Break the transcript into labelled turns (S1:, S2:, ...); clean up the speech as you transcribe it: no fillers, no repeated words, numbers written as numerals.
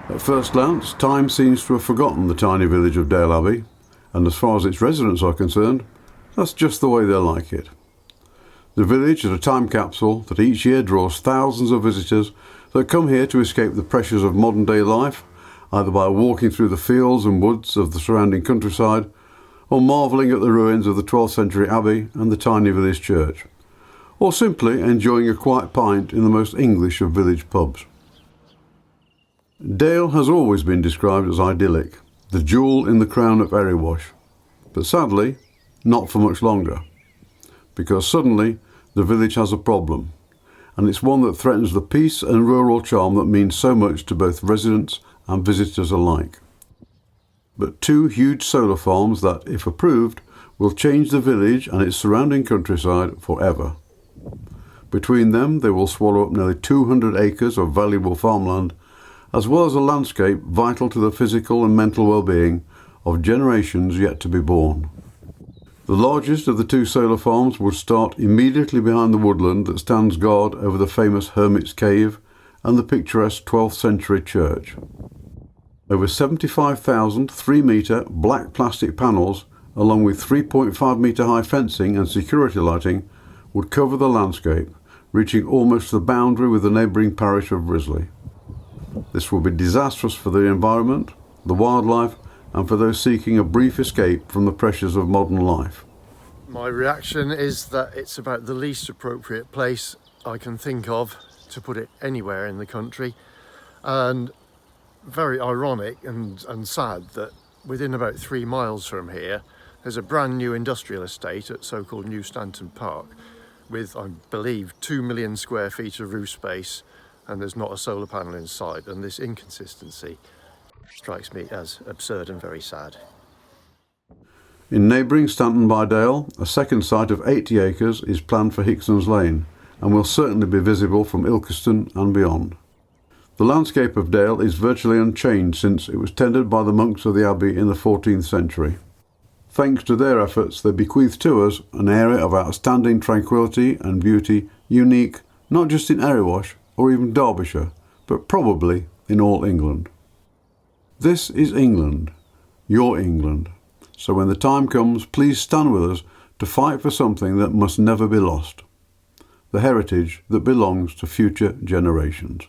S1: At first glance, time seems to have forgotten the tiny village of Dale Abbey, and as far as its residents are concerned, that's just the way they like it. The village is a time capsule that each year draws thousands of visitors that come here to escape the pressures of modern day life, either by walking through the fields and woods of the surrounding countryside, or marvelling at the ruins of the 12th century abbey and the tiny village church, or simply enjoying a quiet pint in the most English of village pubs. Dale has always been described as idyllic, the jewel in the crown of Erewash, but sadly, not for much longer, because suddenly the village has a problem, and it's one that threatens the peace and rural charm that means so much to both residents and visitors alike. But two huge solar farms that, if approved, will change the village and its surrounding countryside forever. Between them, they will swallow up nearly 200 acres of valuable farmland, as well as a landscape vital to the physical and mental well-being of generations yet to be born. The largest of the two solar farms would start immediately behind the woodland that stands guard over the famous Hermit's Cave and the picturesque 12th century church. Over 75,000 3-metre black plastic panels, along with 3.5 metre high fencing and security lighting, would cover the landscape, reaching almost the boundary with the neighbouring parish of Risley. This will be disastrous for the environment, the wildlife, and for those seeking a brief escape from the pressures of modern life.
S2: My reaction is that it's about the least appropriate place I can think of to put it anywhere in the country, and very ironic and sad that within about 3 miles from here there's a brand new industrial estate at so-called New Stanton Park with, I believe, 2 million square feet of roof space, and there's not a solar panel inside, and this inconsistency strikes me as absurd and very sad.
S1: In neighbouring Stanton by Dale, a second site of 80 acres is planned for Hickson's Lane and will certainly be visible from Ilkeston and beyond. The landscape of Dale is virtually unchanged since it was tended by the monks of the abbey in the 14th century. Thanks to their efforts, they bequeath to us an area of outstanding tranquility and beauty, unique not just in Erewash or even Derbyshire, but probably in all England. This is England, your England. So when the time comes, please stand with us to fight for something that must never be lost, the heritage that belongs to future generations.